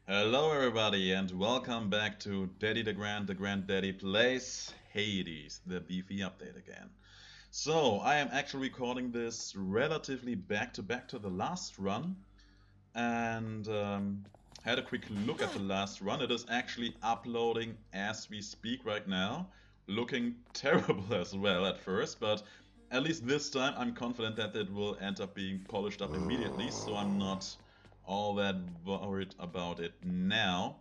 Hello everybody and welcome back to Daddy DeGrand, the Granddaddy Plays Hades, the Beefy update again. So, I am actually recording this relatively back to the last run and had a quick look at the last run. It is actually uploading as we speak right now, looking terrible as well at first, but at least this time I'm confident that it will end up being polished up immediately, so I'm not all that worried about it now.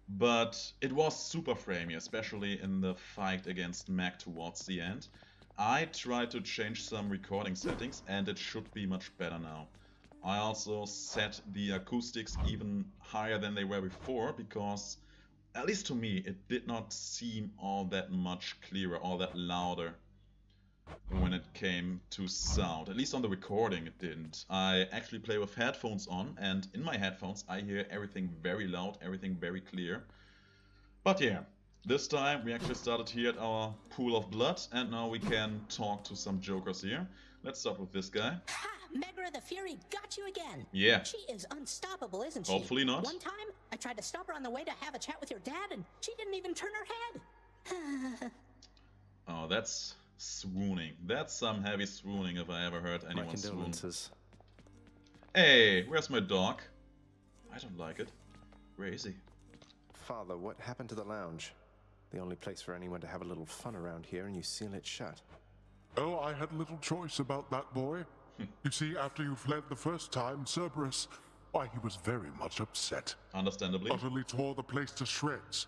But it was super framey, especially in the fight against Mac towards the end. I tried to change some recording settings and it should be much better now. I also set the acoustics even higher than they were before because, at least to me, it did not seem all that much clearer, all that louder when it came to sound. At least on the recording it didn't. I actually play with headphones on, and in my headphones I hear everything very loud, everything very clear. But yeah, this time we actually started here at our pool of blood, and now we can talk to some jokers here. Let's start with this guy. Ha! Megra the Fury got you again! Yeah. She is unstoppable, isn't she? Hopefully not. One time, I tried to stop her on the way to have a chat with your dad, and she didn't even turn her head. Oh, that's swooning. That's some heavy swooning if I ever heard anyone swoon. Hey, where's my dog? I don't like it. Where is he? Father, what happened to the lounge? The only place for anyone to have a little fun around here, and you seal it shut. Oh, I had little choice about that boy. You see, after you fled the first time, Cerberus, why, he was very much upset. Understandably. Utterly tore the place to shreds.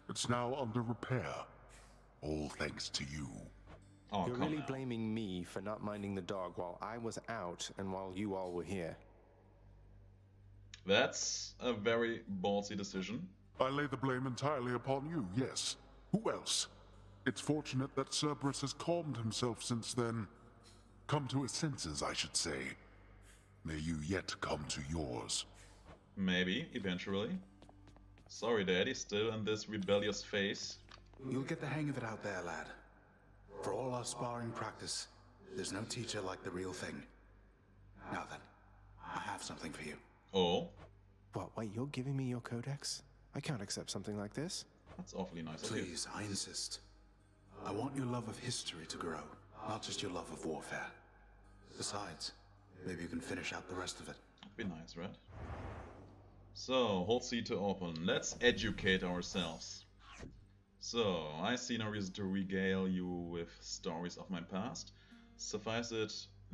It's now under repair. All thanks to you. Oh, You're come really now. blaming me for not minding the dog while I was out and while you all were here. That's a very ballsy decision. I lay the blame entirely upon you, yes. Who else? It's fortunate that Cerberus has calmed himself since then. Come to his senses, I should say. May you yet come to yours. Maybe, eventually. Sorry, Daddy, still in this rebellious phase. You'll get the hang of it out there, lad. For all our sparring practice, there's no teacher like the real thing. Now then, I have something for you. Oh, What, wait, you're giving me your codex? I can't accept something like this. that's awfully nice of you. Please, I insist. I want your love of history to grow, not just your love of warfare. Besides, maybe you can finish out the rest of it. That'd be nice, right? So, hold C to open. Let's educate ourselves. So, I see no reason to regale you with stories of my past. Suffice it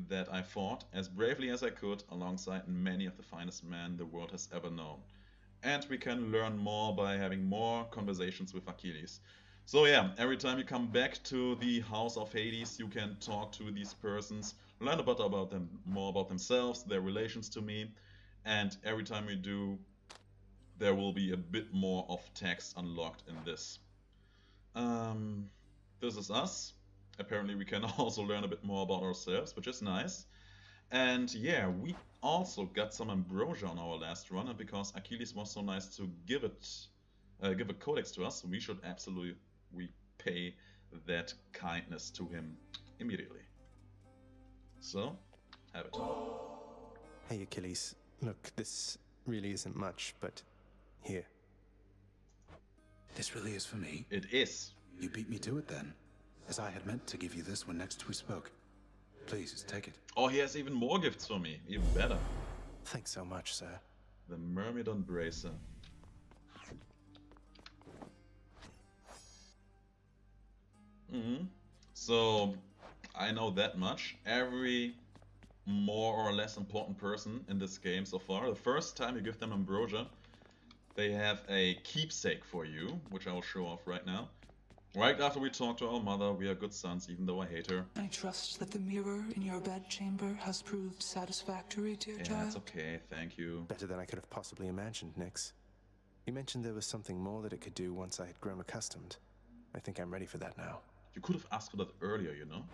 that I fought as bravely as I could alongside many of the finest men the world has ever known. And we can learn more by having more conversations with Achilles. So yeah, every time you come back to the House of Hades, you can talk to these persons, learn a bit about them, more about themselves, their relations to me, and every time we do, there will be a bit more of text unlocked in this. This is us. Apparently we can also learn a bit more about ourselves, which is nice. And yeah, we also got some ambrosia on our last run, and because Achilles was so nice to give a codex to us, we should absolutely repay that kindness to him immediately. So, have it. Hey, Achilles. Look, this really isn't much, but here. This really is for me. It is. You beat me to it then, as I had meant to give you this when next we spoke. Please, take it. Oh, he has even more gifts for me. Even better. Thanks so much, sir. The Myrmidon Bracer. So, I know that much. Every more or less important person in this game so far, the first time you give them ambrosia, they have a keepsake for you, which I will show off right now. Right after we talk to our mother, we are good sons, even though I hate her. I trust that the mirror in your bedchamber has proved satisfactory, dear Yeah, child. it's okay, thank you. Better than I could have possibly imagined, Nix. You mentioned there was something more that it could do once I had grown accustomed. I think I'm ready for that now. You could have asked for that earlier, you know?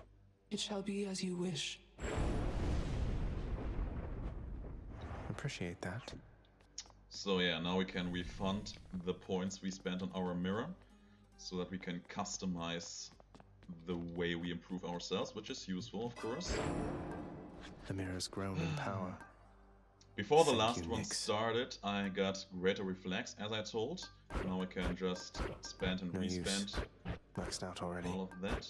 It shall be as you wish. Appreciate that. So yeah, now we can refund the points we spent on our mirror, so that we can customize the way we improve ourselves, which is useful, of course. The mirror's grown in power. Before the Thank last you, one Nix. started, I got greater reflex, as I told. Now I can just spend and No use. respend Maxed out already. all of that.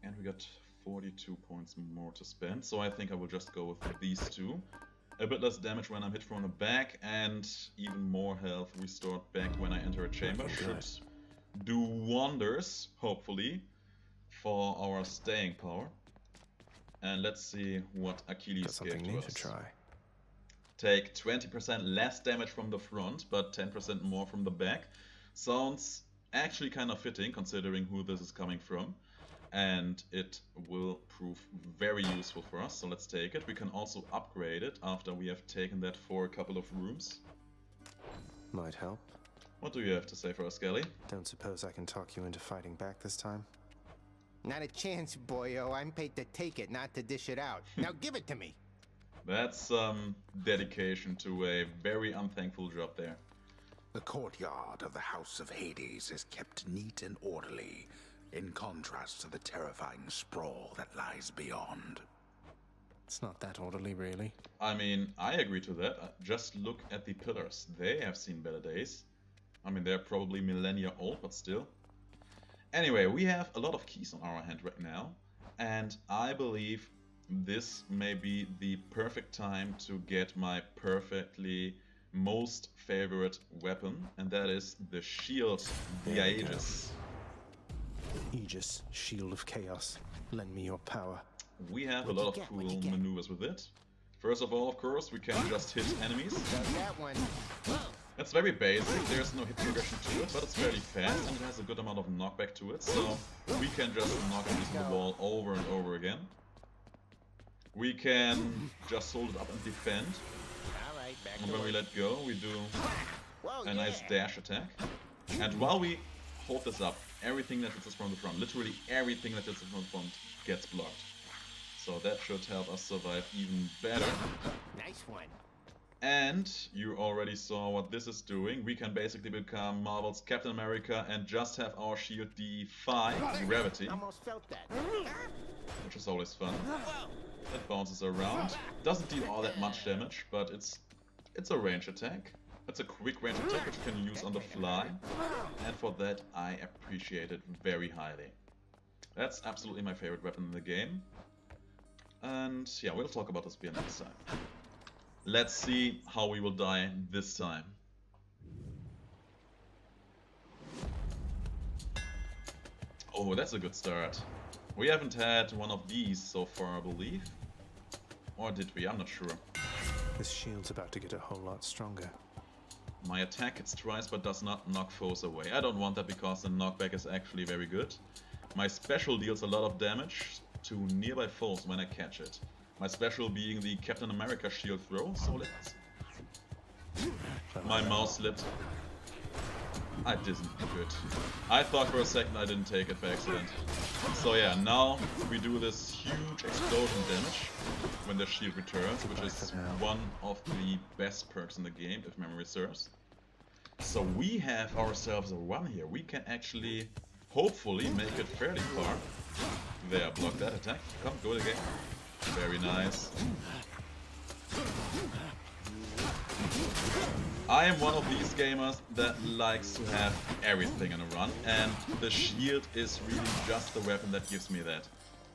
And we got 42 points more to spend, so I think I will just go with these two. A bit less damage when I'm hit from the back, and even more health restored back when I enter a chamber. Looking Should good. do wonders, hopefully, for our staying power. And let's see what Achilles Got something gave to new us. to try. Take 20% less damage from the front, but 10% more from the back. Sounds actually kind of fitting, considering who this is coming from. And it will prove very useful for us, so let's take it. We can also upgrade it after we have taken that for a couple of rooms. Might help. What do you have to say for us, Skelly? Don't suppose I can talk you into fighting back this time? Not a chance, boyo. I'm paid to take it, not to dish it out. Now give it to me. That's some dedication to a very unthankful job there. The courtyard of the House of Hades is kept neat and orderly, in contrast to the terrifying sprawl that lies beyond. It's not that orderly, really. I mean, I agree to that. Just look at the pillars. They have seen better days. I mean, they're probably millennia old, but still. Anyway, we have a lot of keys on our hand right now, and I believe this may be the perfect time to get my perfectly most favorite weapon, and that is the shield, the There we go. Aegis. Aegis, shield of chaos. Lend me your power. We have a What'd lot you of get? cool What'd you get? maneuvers with it. First of all, of course, we can just hit enemies. Got that one. It's very basic, there's no hit progression to it, but it's fairly fast and it has a good amount of knockback to it, so we can just knock enemies on the wall over and over again. We can just hold it up and defend, All right, back and to when we work. let go, we do Whoa, a nice dash attack. And while we hold this up, everything that hits us from the front, literally everything that hits us from the front, gets blocked. So that should help us survive even better. Nice one. And you already saw what this is doing. We can basically become Marvel's Captain America and just have our shield defy gravity, Almost felt that. which is always fun. It bounces around. Doesn't deal all that much damage, but it's a range attack. It's a quick range attack which you can use on the fly. And for that I appreciate it very highly. That's absolutely my favorite weapon in the game. And yeah, we'll talk about the spear next time. Let's see how we will die this time. Oh, that's a good start. We haven't had one of these so far, I believe. Or did we? I'm not sure. This shield's about to get a whole lot stronger. My attack hits twice but does not knock foes away. I don't want that because the knockback is actually very good. My special deals a lot of damage to nearby foes when I catch it. My special being the Captain America shield throw, so let's... My mouse slipped. I didn't do it. I thought for a second I didn't take it by accident. So yeah, now we do this huge explosion damage when the shield returns, which is one of the best perks in the game, if memory serves. So we have ourselves a run here. We can actually, hopefully, make it fairly far. There, block that attack. Come, go again. Very nice. I am one of these gamers that likes to have everything in a run, and the shield is really just the weapon that gives me that.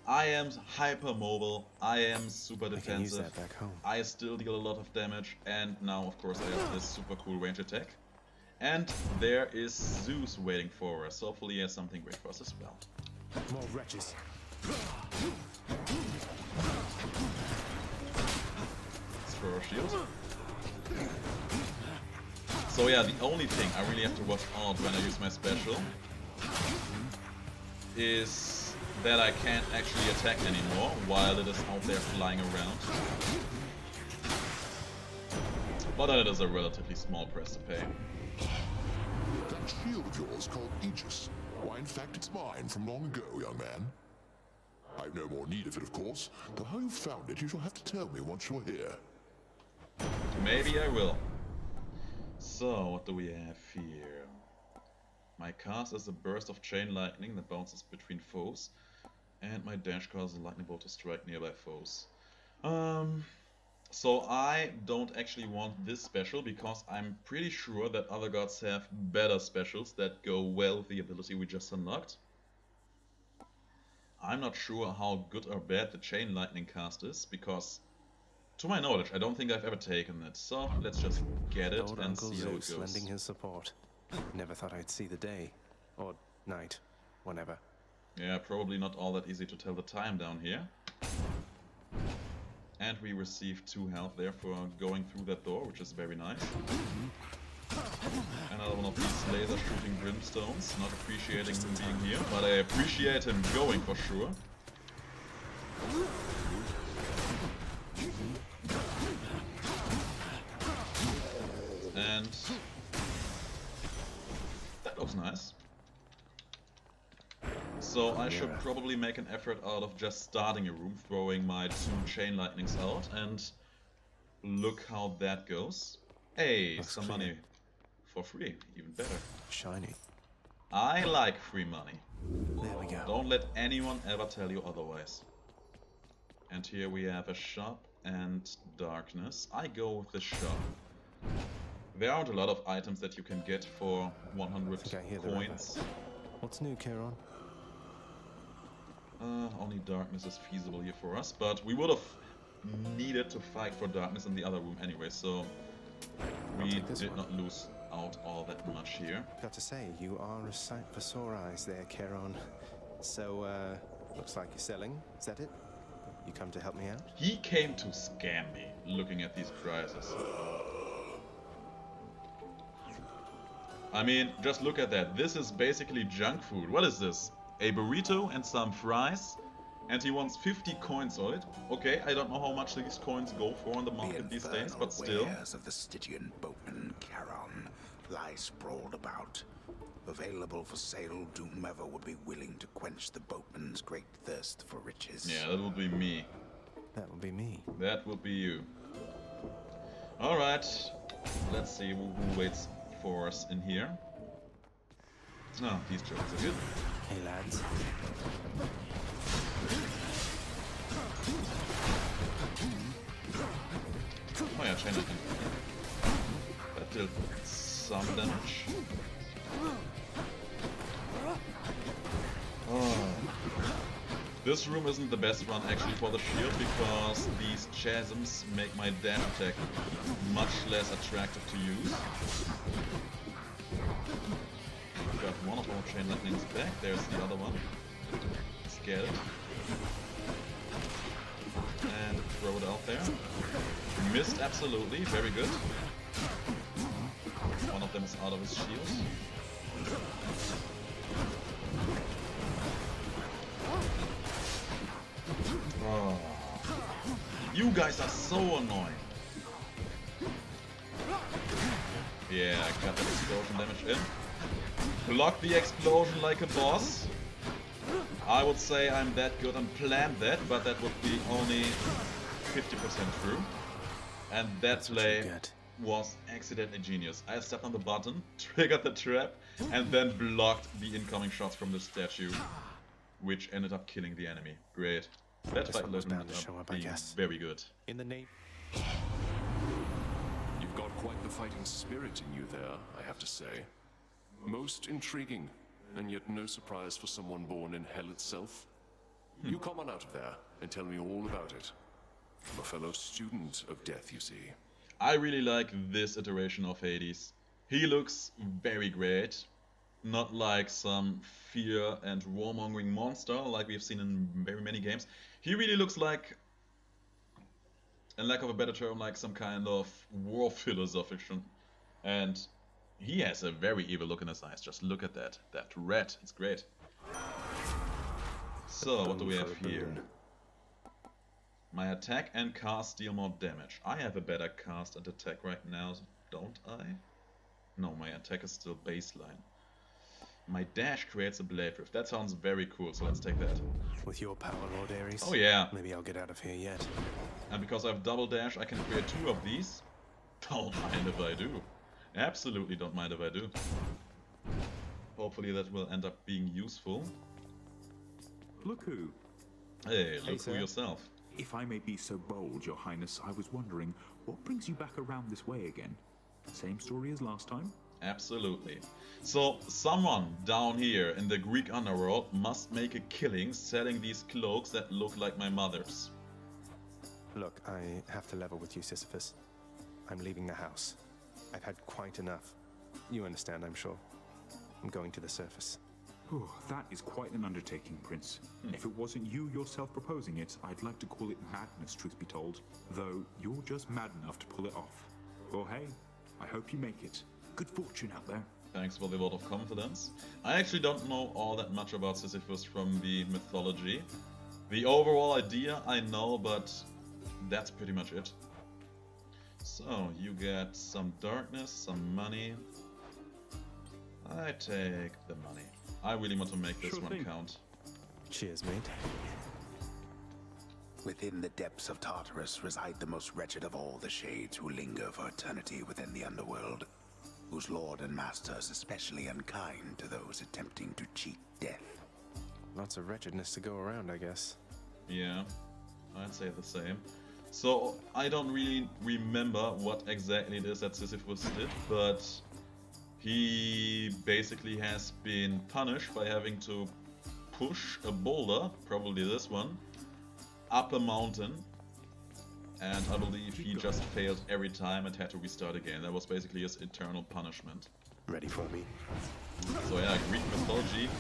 I am hyper mobile, I am super I can use defensive, that back home. I still deal a lot of damage, and now of course I have this super cool range attack. And there is Zeus waiting for us, hopefully he has something great for us as well. More wretches. Let's throw our shield. So yeah, the only thing I really have to watch out when I use my special is that I can't actually attack anymore while it is out there flying around. But it is a relatively small price to pay. That shield of yours called Aegis. Why, in fact, it's mine from long ago, young man. I've no more need of it, of course, but how you found it you shall have to tell me once you're here. Maybe I will. So, what do we have here? My cast is a burst of chain lightning that bounces between foes, and my dash causes a lightning bolt to strike nearby foes. So I don't actually want this special because I'm pretty sure that other gods have better specials that go well with the ability we just unlocked. I'm not sure how good or bad the Chain Lightning cast is because, to my knowledge, I don't think I've ever taken it. So let's just get it Old and Uncle see how it Zeus goes. lending his support. Never thought I'd see the day. Or night. Whenever. Yeah, probably not all that easy to tell the time down here. And we receive 2 health there for going through that door, which is very nice. Another one of these laser shooting brimstones. Not appreciating him being here, but I appreciate him going for sure. And that looks nice. So I should probably make an effort out of just starting a room, throwing my 2 chain lightnings out, and look how that goes. Hey, Looks some clear. money for free, even better. Shiny. I like free money. There we go. Don't let anyone ever tell you otherwise. And here we have a shop and darkness. I go with the shop. There aren't a lot of items that you can get for 100 think I hear the coins. What's new, Charon? Only darkness is feasible here for us, but we would have needed to fight for darkness in the other room anyway, so we take this did one. not lose out all that much here. Got to say, you are a sight for sore eyes there, Charon. So, looks like you're selling. Is that it? You come to help me out? He came to scam me, looking at these prices. I mean, just look at that. This is basically junk food. What is this? A burrito and some fries? And he wants 50 coins on it. Okay, I don't know how much these coins go for on the market these days, but still. Wares of the Stygian boatman Charon lie sprawled about. Available for sale to whomever would be willing to quench the boatman's great thirst for riches. Yeah, that would be me. That would be me. That would be you. Alright, let's see who waits for us in here. Oh, these jokes are good. Hey, lads. Oh yeah, chain lightning. That did some damage. Oh. This room isn't the best one actually for the shield because these chasms make my dash attack much less attractive to use. Got one of our chain lightnings back, there's the other one. Let's get it. And throw it out there. Missed absolutely, very good. One of them is out of his shield. Oh. You guys are so annoying. Yeah, I got that explosion damage in. Block the explosion like a boss. I would say I'm that good and planned that, but that would be only 50% true. And that play was accidentally genius. I stepped on the button, triggered the trap, and then blocked the incoming shots from the statue, which ended up killing the enemy. Great. That This fight one was ended bound to show up up, I being guess. very good. In the name. You've got quite the fighting spirit in you there, I have to say. Most intriguing, and yet no surprise for someone born in hell itself. You come on out of there and tell me all about it. I'm a fellow student of death, you see. I really like this iteration of Hades. He looks very great. Not like some fear and warmongering monster like we've seen in very many games. He really looks like, in lack of a better term, like some kind of war philosophian. And he has a very evil look in his eyes. Just look at that. That red. It's great. So, what do we have here? My attack and cast deal more damage. I have a better cast and attack right now, don't I? No, my attack is still baseline. My dash creates a blade rift. That sounds very cool, so let's take that. With your power, Lord Ares. Oh yeah. Maybe I'll get out of here yet. And because I have double dash, I can create 2 of these. Don't mind if I do. Absolutely don't mind if I do. Hopefully that will end up being useful. Look who. Hey, look who sir. yourself. If I may be so bold, Your Highness, I was wondering, what brings you back around this way again? Same story as last time? Absolutely. So, someone down here in the Greek underworld must make a killing selling these cloaks that look like my mother's. Look, I have to level with you, Sisyphus. I'm leaving the house. I've had quite enough. You understand, I'm sure. I'm going to the surface. Oh, that is quite an undertaking, Prince. If it wasn't you yourself proposing it, I'd like to call it madness, truth be told. Though, you're just mad enough to pull it off. Well, hey, I hope you make it. Good fortune out there. Thanks for the vote of confidence. I actually don't know all that much about Sisyphus from the mythology. The overall idea I know, but that's pretty much it. So, you get some darkness, some money. I take the money. I really want to make this one count. Cheers, mate. Within the depths of Tartarus reside the most wretched of all the shades who linger for eternity within the underworld, whose lord and master is especially unkind to those attempting to cheat death. Lots of wretchedness to go around, I guess. Yeah, I'd say the same. So, I don't really remember what exactly it is that Sisyphus did, but he basically has been punished by having to push a boulder, probably this one, up a mountain, and I believe he just failed every time and had to restart again. That was basically his eternal punishment. Ready for me? So yeah, Greek mythology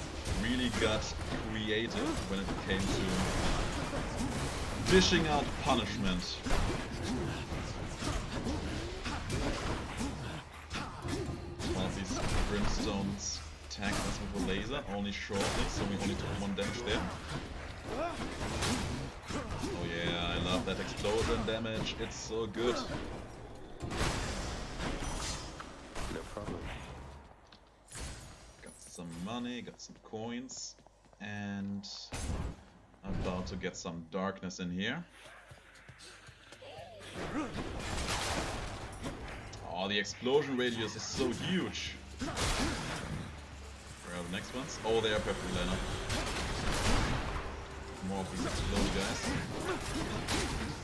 really got creative when it came to dishing out punishment. One of these brimstones attacked us with a laser, only shortly, so we only took 1 damage there. Oh yeah, I love that explosion damage, it's so good. No problem. Got some money, got some coins, and I'm about to get some darkness in here. Oh, the explosion radius is so huge. Where are the next ones? Oh, they are perfectly lined up. More of these explode guys.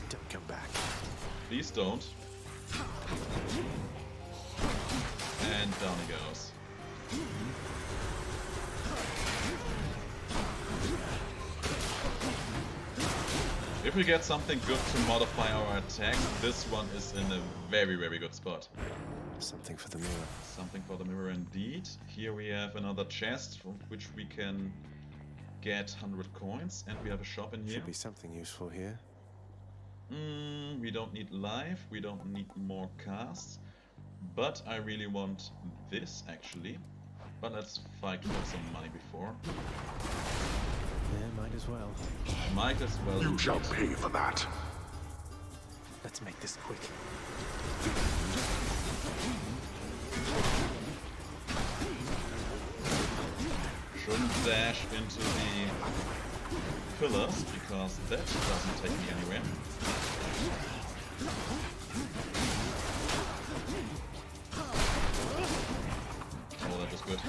Don't come back. Please don't. And down he goes. If we get something good to modify our attack, this one is in a very, very good spot. Something for the mirror. Something for the mirror indeed. Here we have another chest from which we can get 100 coins, and we have a shop in here. Should be something useful here. We don't need life, we don't need more casts, but I really want this actually. But let's fight for some money before. Yeah, might as well. Might as well. You shall pay for that. Let's make this quick. Shouldn't dash into the pillars because that doesn't take me anywhere. Oh, that was good.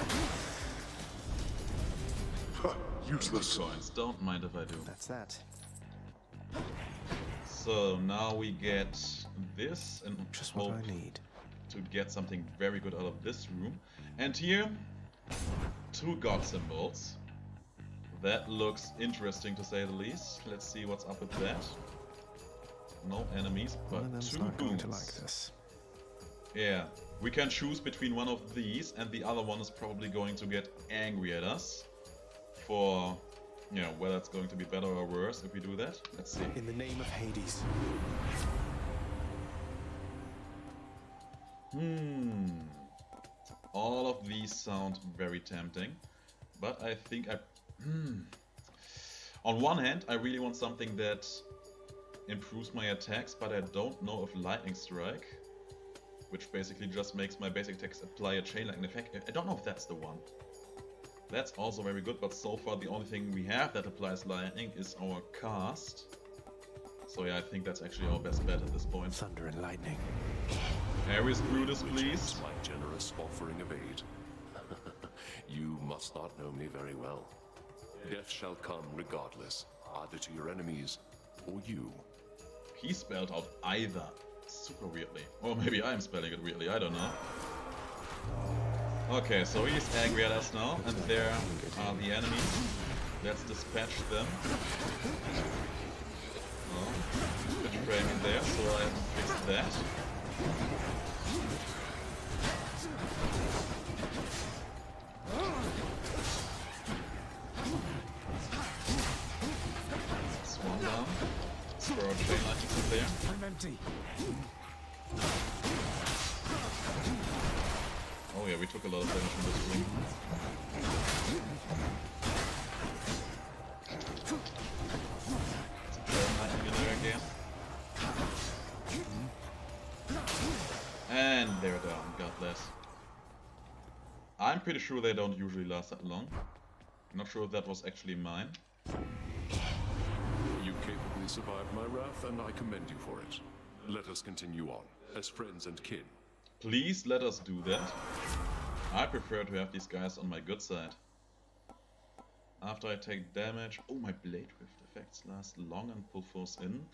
Useless. Coins. Don't mind if I do. That's that. So now we get this and Just hope what I need. to get something very good out of this room. And here, 2 god symbols. That looks interesting to say the least. Let's see what's up with that. No enemies, One of but them's 2 not going boons. to like this. Yeah, we can choose between one of these, and the other one is probably going to get angry at us for, you know, whether it's going to be better or worse if we do that. Let's see. In the name of Hades. All of these sound very tempting, but I think on one hand, I really want something that improves my attacks, but I don't know if Lightning Strike, which basically just makes my basic attacks apply a chain lightning effect, I don't know if that's the one. That's also very good, but so far the only thing we have that applies lightning is our cast. So yeah, I think that's actually our best bet at this point. Thunder and lightning. Ares Brutus, please. My generous offering of aid. You must not know me very well. Death shall come regardless, either to your enemies or you? He spelled out either super weirdly. Or maybe I'm spelling it weirdly, I don't know. Okay, so he's angry at us now, and there are the enemies. Let's dispatch them. Oh, bit framing there, so I have to fix that. Swan down. Throw a chain lightning from there. I'm empty. Oh yeah, we took a lot of damage from this ring. Chain lightning in there again. And they're down, god bless. I'm pretty sure they don't usually last that long. I'm not sure if that was actually mine. You capably survived my wrath, and I commend you for it. Let us continue on, as friends and kin. Please let us do that. I prefer to have these guys on my good side. After I take damage... Oh, my Blade Rift effects last long and pull force in.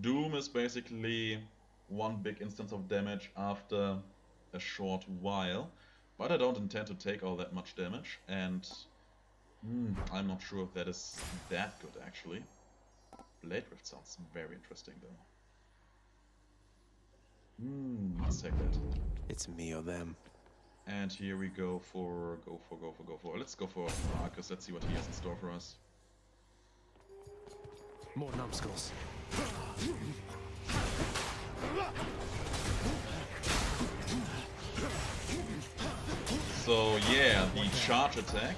Doom is basically one big instance of damage after a short while. But I don't intend to take all that much damage, and... I'm not sure if that is that good, actually. Blade Rift sounds very interesting, though. Let's take that. It's me or them. And here we go for... Let's go for Marcus. Let's see what he has in store for us. More numbskulls. So yeah, the charge attack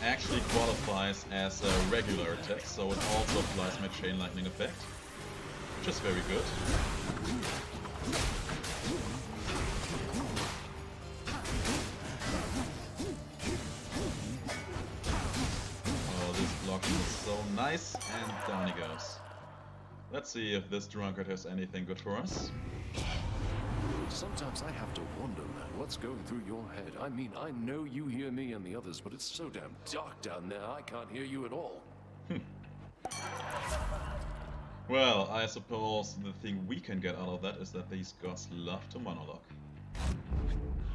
actually qualifies as a regular attack, so it also applies my chain lightning effect, which is very good. Oh, this blocking is so nice, and down he goes. Let's see if this drunkard has anything good for us. Sometimes I have to wonder, man, what's going through your head? I mean, I know you hear me and the others, but it's so damn dark down there, I can't hear you at all. Well, I suppose the thing we can get out of that is that these gods love to monologue.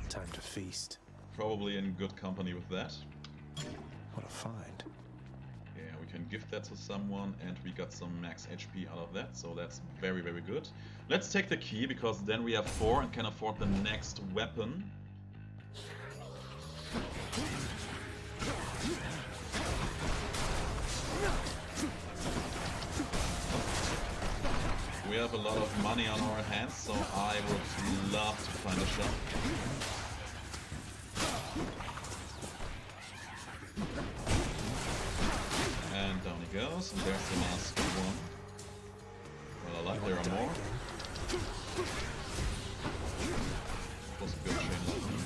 Time to feast. Probably in good company with that. What a find. Yeah, we can give that to someone, and we got some max HP out of that, so that's very, very good. Let's take the key, because then we have 4 and can afford the next weapon. We have a lot of money on our hands, so I would love to find a shop. And down he goes, and there's the last one. Well, I like there are more. Was a good chain lightning.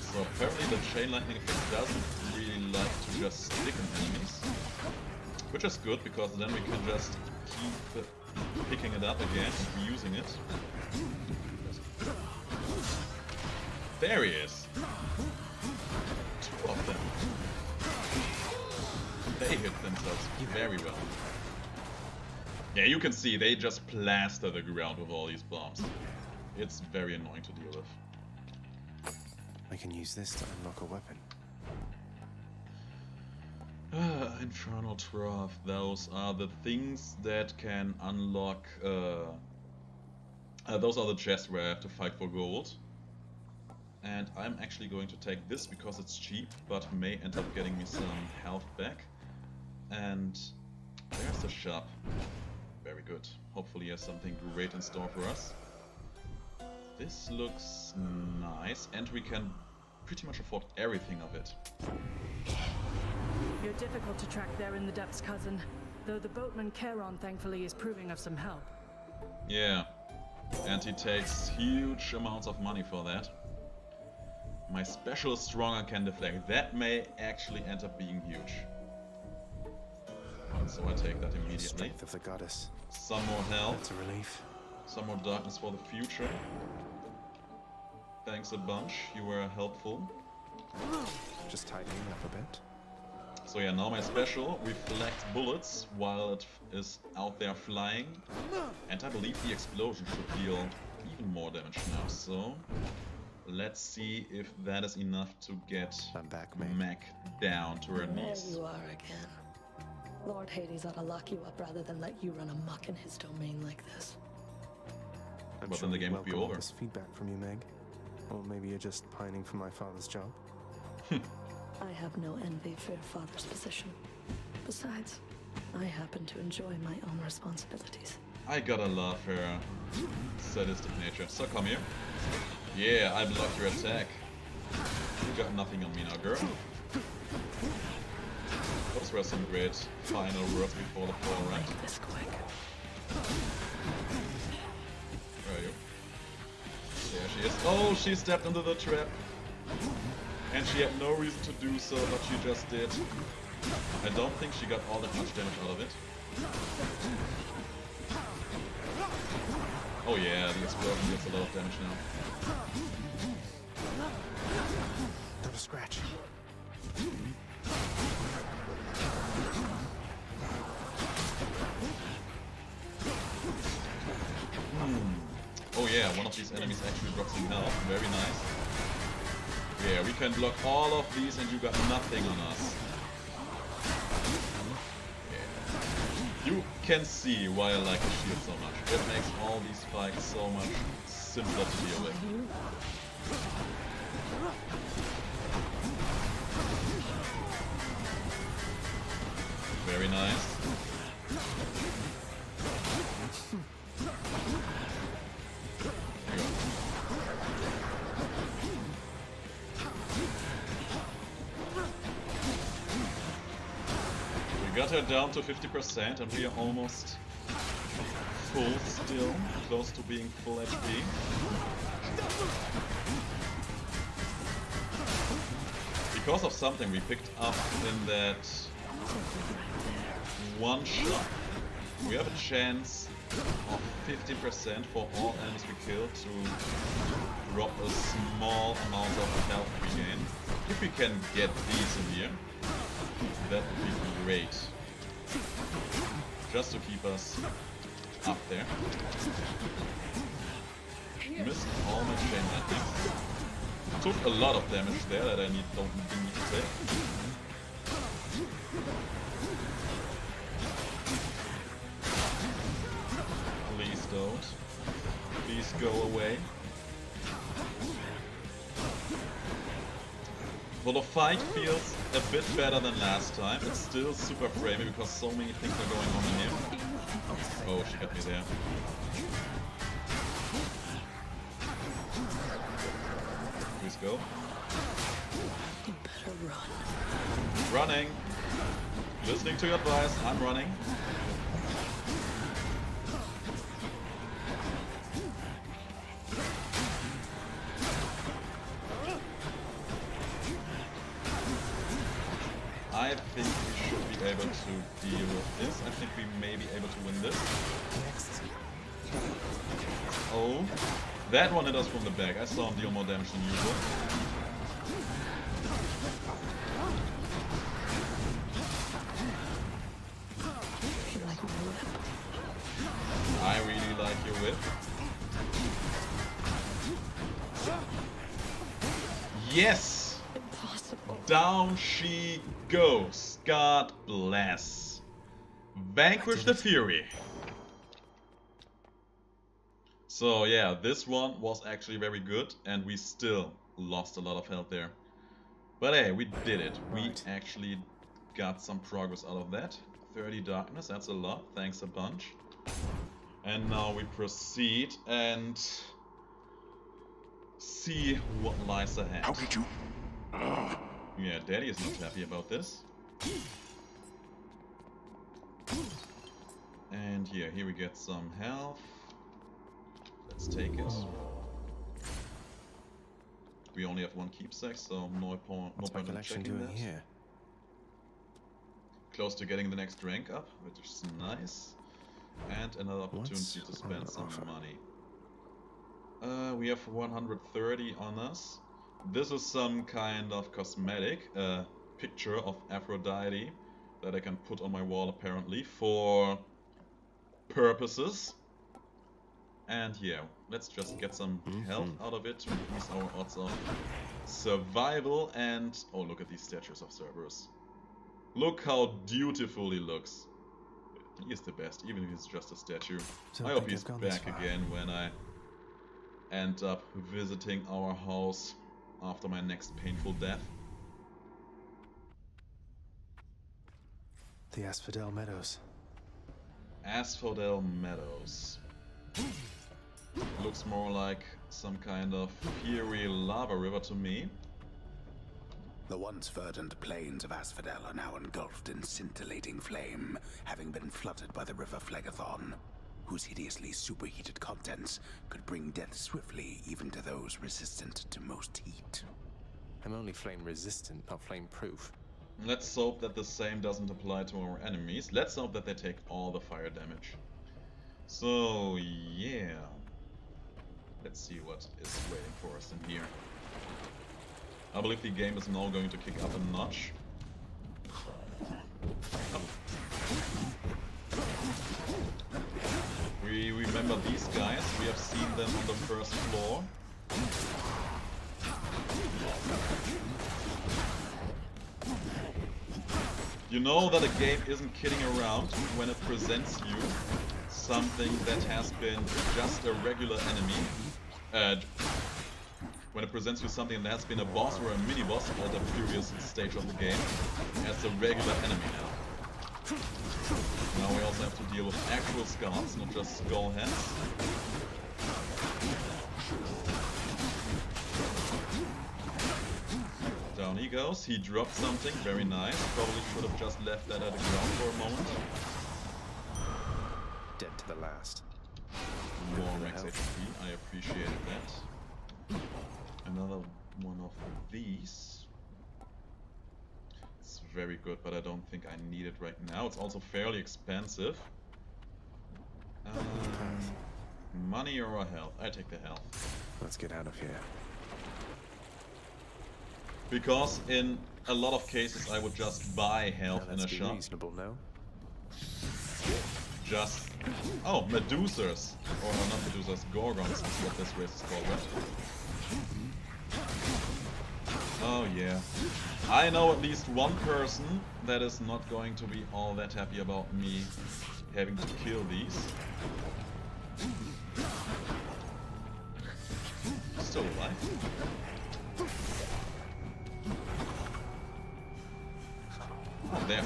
So apparently the chain lightning effect doesn't really like to just stick in enemies. Which is good, because then we can just keep picking it up again and reusing it. There he is! 2 of them. They hit themselves very well. Yeah, you can see they just plaster the ground with all these bombs. It's very annoying to deal with. I can use this to unlock a weapon. Infernal Trough. Those are the things that can unlock... those are the chests where I have to fight for gold. And I'm actually going to take this because it's cheap, but may end up getting me some health back. And there's the shop. Very good. Hopefully he has something great in store for us. This looks nice, and we can pretty much afford everything of it. You're difficult to track there in the depths, cousin. Though the boatman Charon thankfully is proving of some help. Yeah. And he takes huge amounts of money for that. My special stronger can deflect. That may actually end up being huge. So I take that immediately. Strength of the goddess. Some more health. That's a relief. Some more darkness for the future. Thanks a bunch. You were helpful. Just tidying up a bit. So yeah, now my special reflects bullets while it is out there flying. And I believe the explosion should deal even more damage now. So let's see if that is enough to get Meg down to her knees. There you are again. Lord Hades ought to lock you up rather than let you run amok in his domain like this. But then the game would be over. This feedback from you, Meg. Or maybe you're just pining for my father's job. I have no envy for your father's position. Besides, I happen to enjoy my own responsibilities. I gotta love her sadistic nature. So come here. Yeah, I block your attack. You got nothing on me now, girl. Those were some great final words before the fall, right? Make this quick. Where are you? There she is. Oh, she stepped into the trap. And she had no reason to do so, but she just did. I don't think she got all that much damage out of it. Oh yeah, the explosion gets a lot of damage now. Not a scratch. Oh yeah, one of these enemies actually drops some health. Very nice. Yeah, we can block all of these and you got nothing on us. Yeah. You can see why I like the shield so much. It makes all these fights so much simpler to deal with. Very nice. Got her down to 50% and we are almost full still, close to being full HP. Because of something we picked up in that one shot, we have a chance of 50% for all enemies we kill to drop a small amount of health we gain. If we can get these in here, that would be great. Just to keep us up there. Missed all my chain lightnings. Took a lot of damage there that I don't need to take. Please don't. Please go away. Well, the fight feels a bit better than last time. It's still super framey because so many things are going on in here. Oh, she got me there. Please go. You better run. Running. Listening to your advice, I'm running. I think we should be able to deal with this. I think we may be able to win this. Oh, that one hit us from the back. I saw him deal more damage than usual. I really like your whip. Yes! Impossible. Down she goes. God bless. Vanquish the Fury. So yeah, this one was actually very good and we still lost a lot of health there. But hey, we did it. We actually got some progress out of that. 30 darkness, that's a lot. Thanks a bunch. And now we proceed and see what lies ahead. How did you? Yeah, Daddy is not happy about this. And yeah, here we get some health. Let's take it. We only have one keepsake, so no point in checking that. Here? Close to getting the next rank up, which is nice. And another opportunity to spend some money. We have 130 on us. This is some kind of cosmetic. picture of Aphrodite that I can put on my wall apparently for purposes. And yeah, let's just get some health out of it to increase our odds of survival. And oh, look at these statues of Cerberus. Look how beautiful he looks. He is the best, even if he's just a statue. I hope he's back again when I end up visiting our house after my next painful death. The Asphodel Meadows. Asphodel Meadows. Looks more like some kind of fiery lava river to me. The once verdant plains of Asphodel are now engulfed in scintillating flame, having been flooded by the river Phlegethon, whose hideously superheated contents could bring death swiftly even to those resistant to most heat. I'm only flame resistant, not flame proof. Let's hope that the same doesn't apply to our enemies. Let's hope that they take all the fire damage. So, yeah. Let's see what is waiting for us in here. I believe the game is now going to kick up a notch. Oh. We remember these guys. We have seen them on the first floor. You know that a game isn't kidding around when it presents you something that has been just a regular enemy. When it presents you something that has been a boss or a mini-boss at a previous stage of the game as a regular enemy now. Now we also have to deal with actual skulls, not just skull heads. Down he goes. He dropped something, very nice. Probably should have just left that at the ground for a moment. Dead to the last. More max HP, I appreciated that. Another one of these. It's very good, but I don't think I need it right now. It's also fairly expensive. Money or health? I take the health. Let's get out of here. Because in a lot of cases I would just buy health in a shop. Reasonable, no? Just... oh, Medusas! Or not Medusas, Gorgons is what this race is called, right? Oh yeah. I know at least one person that is not going to be all that happy about me having to kill these. Still alive. Oh, there.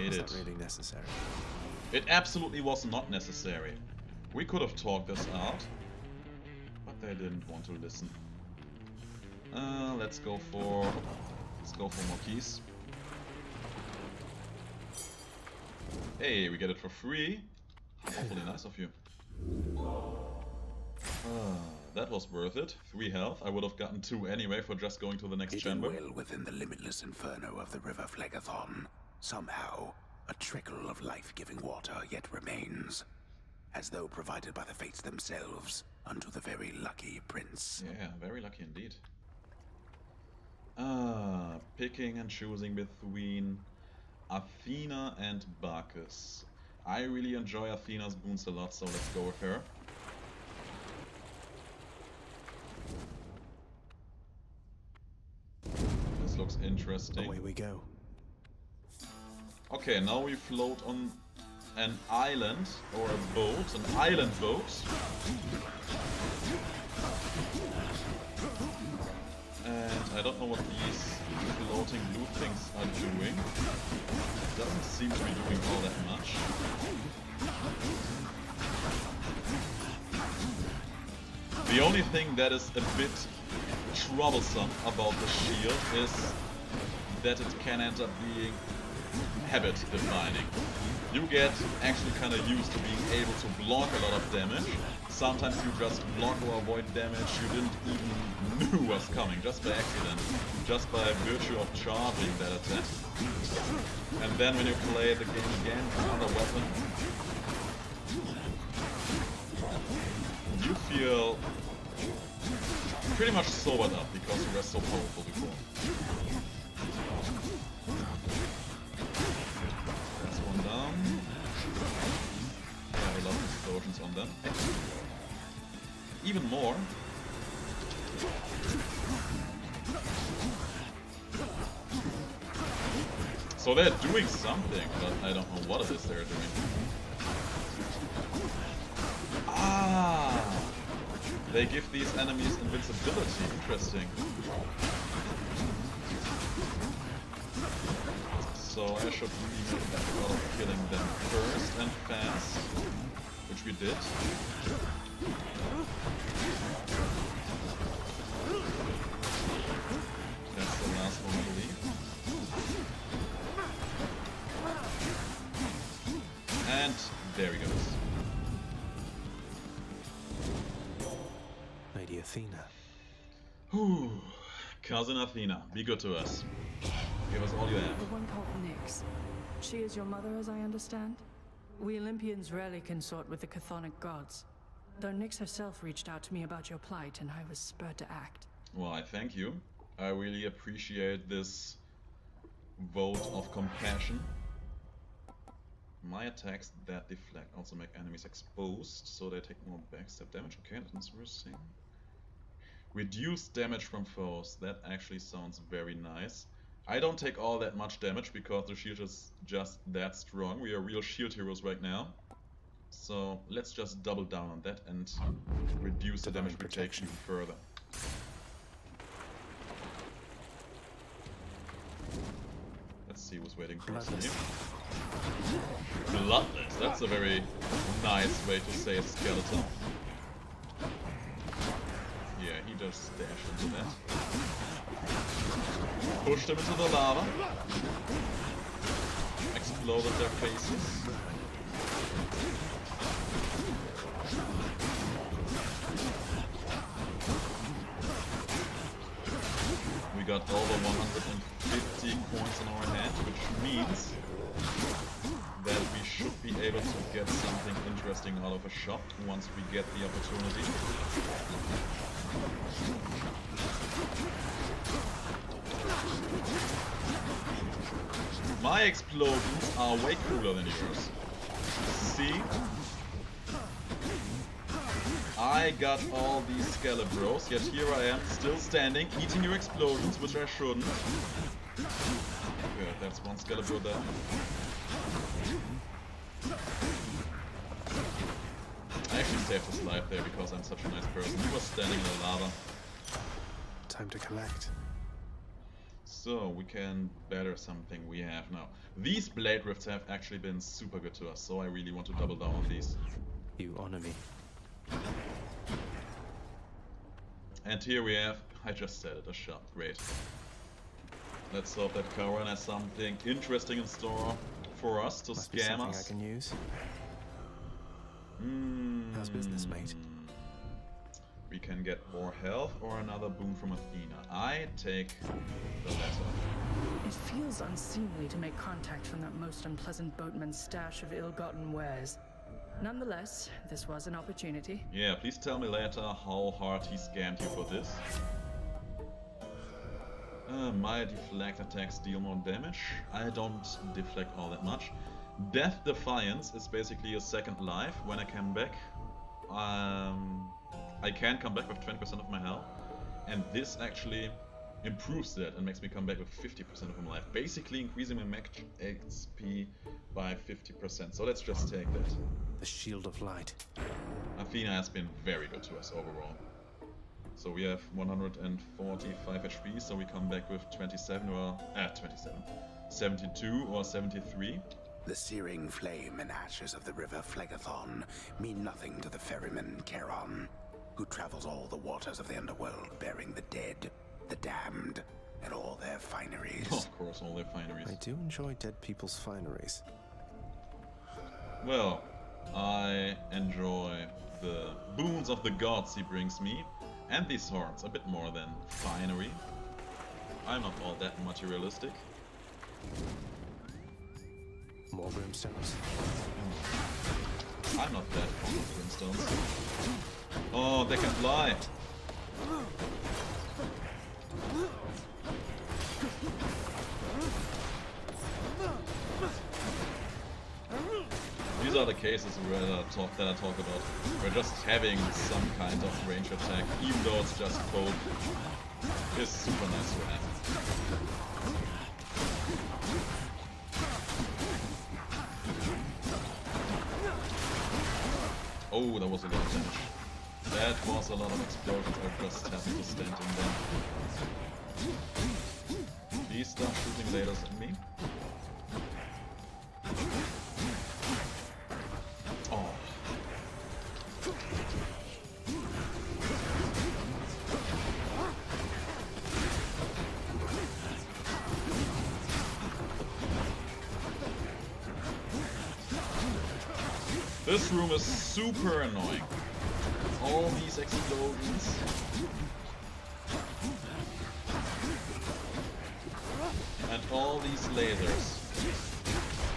Was that really necessary? It absolutely was not necessary. We could have talked this out, but they didn't want to listen. Let's go for more keys. Hey, we get it for free. Hopefully nice of you. That was worth it. 3 health. I would have gotten 2 anyway for just going to the next chamber. Hidden well within the limitless inferno of the river Phlegethon, somehow a trickle of life-giving water yet remains, as though provided by the fates themselves unto the very lucky prince. Yeah, very lucky indeed. Picking and choosing between Athena and Bacchus. I really enjoy Athena's boons a lot, so let's go with her. This looks interesting. Away we go. Okay, now we float on an island, or a boat, an island boat. And I don't know what these floating blue things are doing. Doesn't seem to be doing all that much. The only thing that is a bit troublesome about the shield is that it can end up being habit defining. You get actually kind of used to being able to block a lot of damage, Sometimes you just block or avoid damage you didn't even knew was coming, just by accident, just by virtue of charging that attack. And then when you play the game again with another weapon, you feel pretty much sobered up because you were so powerful before. That's one down. Yeah, I love explosions on them. Even more. So they're doing something, but I don't know what it is they're doing. Ah! They give these enemies invincibility. Interesting. So I should really make an effort of killing them first and fast, which we did. That's the last one, I believe. And there he goes. Lady Athena. Whew. Cousin Athena, be good to us. Give us all you have. The one called Nyx. She is your mother, as I understand? We Olympians rarely consort with the chthonic gods. Though Nyx herself reached out to me about your plight, and I was spurred to act. Well, I thank you. I really appreciate this vote of compassion. My attacks that deflect also make enemies exposed, so they take more backstab damage. Okay, that's interesting. Reduce damage from foes. That actually sounds very nice. I don't take all that much damage because the shield is just that strong. We are real shield heroes right now. So let's just double down on that and reduce the damage we take even further. Let's see who's waiting for us here. Bloodless. That's a very nice way to say a skeleton. Yeah, he just dashed into that. Pushed them into the lava. Exploded their faces. We got over 150 coins in our hand, which means that we should be able to get something interesting out of a shop once we get the opportunity. My explosions are way cooler than yours. See? I got all these Skelebros, yet here I am, still standing, eating your explosions, which I shouldn't. Good, that's one Skelebro down. I actually saved his life there because I'm such a nice person. He was standing in the lava. Time to collect. So, we can better something we have now. These blade rifts have actually been super good to us, so I really want to double down on these. You honor me. And here we have, I just said it, a shop. Great. Let's hope that Karan has something interesting in store for us to Must be scam something us. I can use. How's business, mate? We can get more health or another boon from Athena. I take the latter. It feels unseemly to make contact from that most unpleasant boatman's stash of ill-gotten wares. Nonetheless, this was an opportunity. Yeah, please tell me later how hard he scammed you for this. My deflect attacks deal more damage. I don't deflect all that much. Death Defiance is basically a second life when I come back. I can come back with 20% of my health, and this actually improves that and makes me come back with 50% of my life, basically increasing my max XP by 50%. So let's just take that. The Shield of Light. Athena has been very good to us overall. So we have 145 HP, so we come back with 72 or 73. The searing flame and ashes of the river Phlegethon mean nothing to the ferryman Charon, who travels all the waters of the underworld bearing the dead, the damned, and all their fineries. Oh, of course, all their fineries. I do enjoy dead people's fineries. Well, I enjoy the boons of the gods he brings me, and these horns, a bit more than finery. I'm not all that materialistic. More brimstones. I'm not that fond of brimstones. Oh, they can fly! These are the cases where that I talk about, where just having some kind of range attack, even though it's just cold, is super nice to have. Oh, that was a lot of damage. That was a lot of explosions. I just happened to stand in there. Please stop shooting lasers at me. Oh. This room is super annoying. All these explosions. And all these lasers.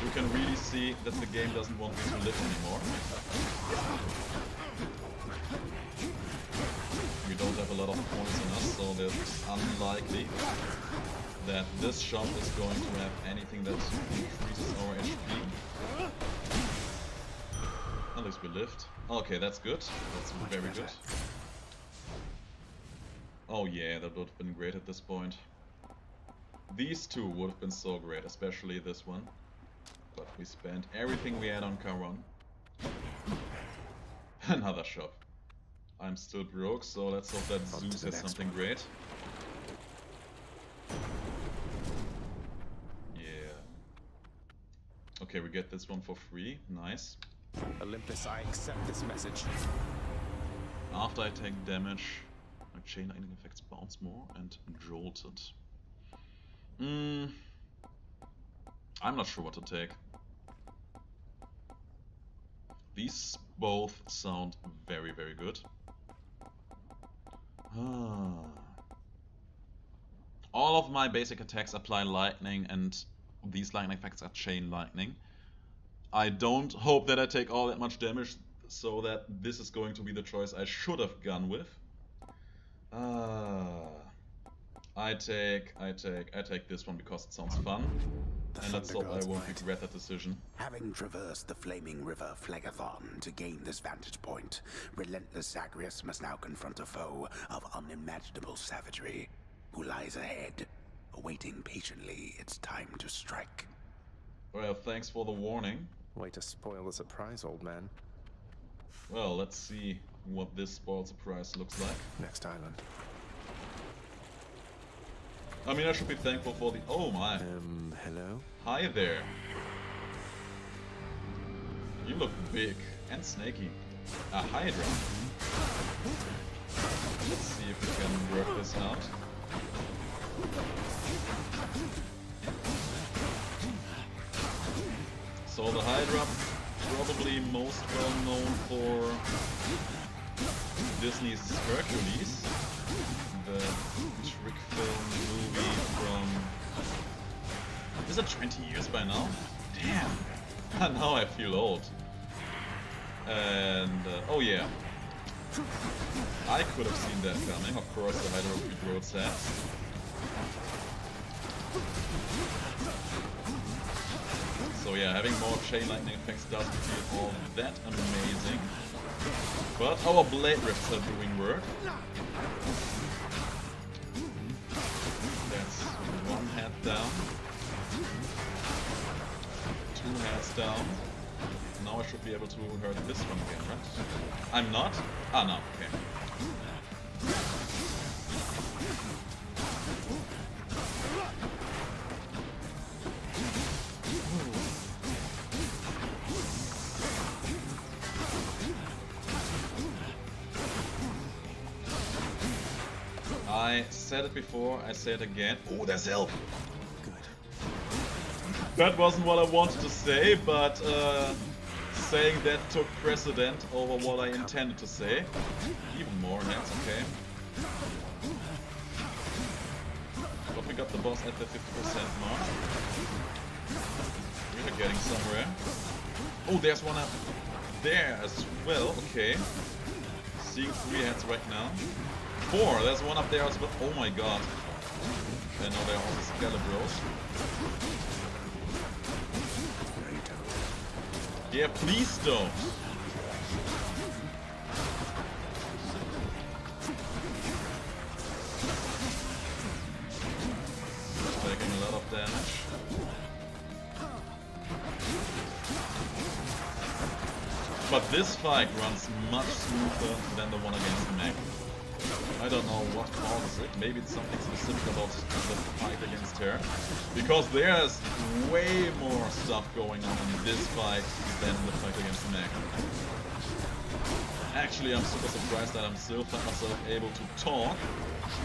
You can really see that the game doesn't want me to live anymore. We don't have a lot of points in us, so it's unlikely that this shop is going to have anything that increases our HP. At least we lived. Okay, that's good. That's very good. Oh yeah, that would have been great at this point. These two would have been so great, especially this one. But we spent everything we had on Charon. Another shop. I'm still broke, so let's hope that Zeus has something great. Yeah. Okay, we get this one for free. Nice. Olympus, I accept this message. After I take damage, my chain lightning effects bounce more and jolted. I'm not sure what to take. These both sound very, very good. All of my basic attacks apply lightning, and these lightning effects are chain lightning. I don't hope that I take all that much damage, so that this is going to be the choice I should have gone with. I take this one because it sounds fun. And let's hope I won't regret that decision. Having traversed the flaming river Phlegathon to gain this vantage point, relentless Zagreus must now confront a foe of unimaginable savagery, who lies ahead, awaiting patiently its time to strike. Well, thanks for the warning. Way to spoil the surprise, old man. Well, let's see what this spoiled surprise looks like. Next island. I mean, I should be thankful for the... Oh my. Hello? Hi there. You look big and snaky. A Hydra. Let's see if we can work this out. So the Hydra, probably most well known for Disney's Hercules, the trick film movie from... Is it 20 years by now? Damn! Now I feel old. And, oh yeah. I could have seen that coming, of course the Hydra would be road sad. So yeah, having more chain lightning effects doesn't feel all that amazing. But our blade rifts are doing work. That's one head down. Two heads down. Now I should be able to hurt this one again, right? I'm not? Ah, no, okay. I said it before, I say it again. Oh, there's help! Good. That wasn't what I wanted to say, but saying that took precedent over what I intended to say. Even more hats, okay. But we got the boss at the 50% mark. We're getting somewhere. Oh, there's one up there as well, okay. Seeing 3 heads right now. 4, there's one up there as well. Oh my god. And now there are also Skelebros. Yeah, please don't. Taking a lot of damage. But this fight runs much smoother than the one against Meg. I don't know what causes it. Maybe it's something specific about the fight against her. Because there's way more stuff going on in this fight than the fight against Meg. Actually, I'm super surprised that I'm still find myself able to talk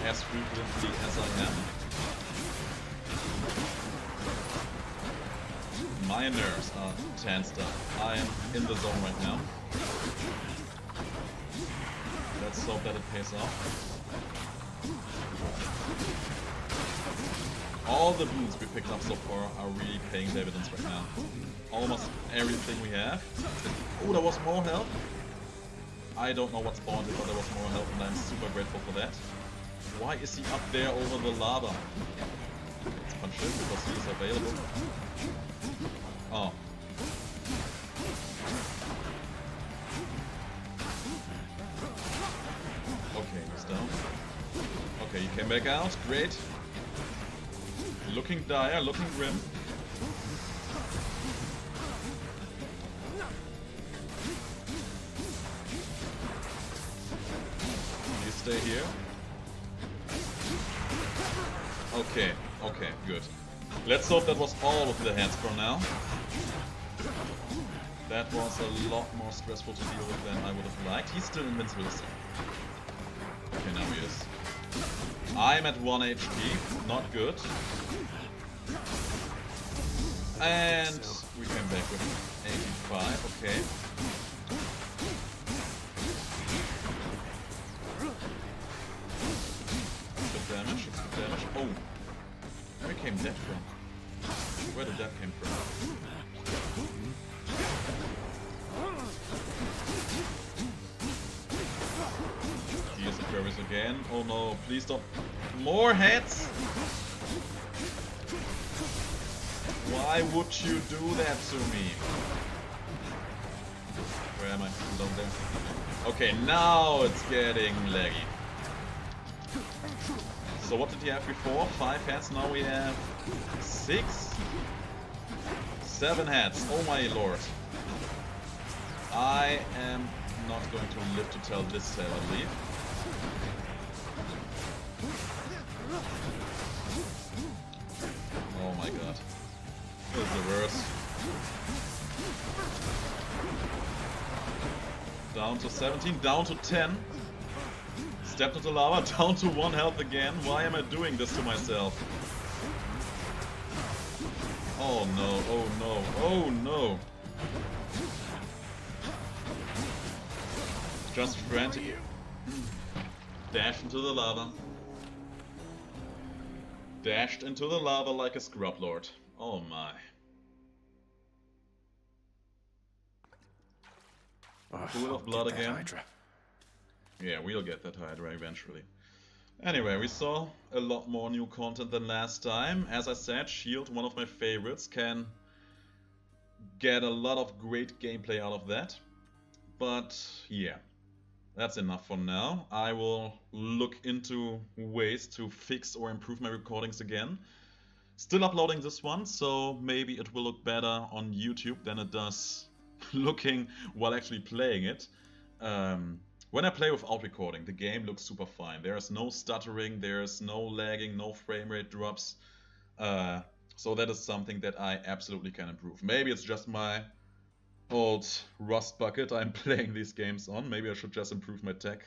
as frequently as I am. My nerves are tensed up. I am in the zone right now. Let's hope that it pays off. All the boots we picked up so far are really paying dividends right now. Almost everything we have. Oh, there was more health. I don't know what spawned it, but there was more health and I'm super grateful for that. Why is he up there over the lava? Let's punch him because he is available. Oh. Okay, he's down. Okay, he came back out. Great. Looking dire, looking grim. You stay here. Okay, okay, good. Let's hope that was all of the heads for now. That was a lot more stressful to deal with than I would have liked. He's still invincible. Okay, now he is. I'm at 1 HP, not good. And we came back with 85, okay. Good damage, good damage. Oh! Where came that from? Where did that come from? Here's the Zagreus again. Oh no, please stop. More heads? Why would you do that to me? Where am I? Down there. Okay, now it's getting laggy. So what did he have before? 5 heads, now we have 6? 7 heads, oh my lord. I am not going to live to tell this tale, I believe. Oh my god. This is the worst. Down to 17, down to 10. Stepped into lava, down to 1 health again. Why am I doing this to myself? Oh no, oh no, oh no. Just frantic. Dashed into the lava. Dashed into the lava like a scrub lord. Oh my. Pool of blood again. Hydra. Yeah, we'll get that Hydra eventually. Anyway, we saw a lot more new content than last time. As I said, Shield, one of my favorites, can get a lot of great gameplay out of that. But yeah, that's enough for now. I will look into ways to fix or improve my recordings again. Still uploading this one, so maybe it will look better on YouTube than it does looking while actually playing it. When I play without recording, the game looks super fine. There's no stuttering, there's no lagging, no frame rate drops. So that is something that I absolutely can improve. Maybe it's just my old rust bucket I'm playing these games on. Maybe I should just improve my tech,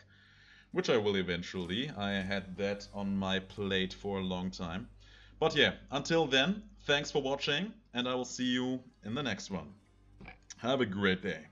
which I will eventually. I had that on my plate for a long time. But yeah, until then, thanks for watching, and I will see you in the next one. Have a great day.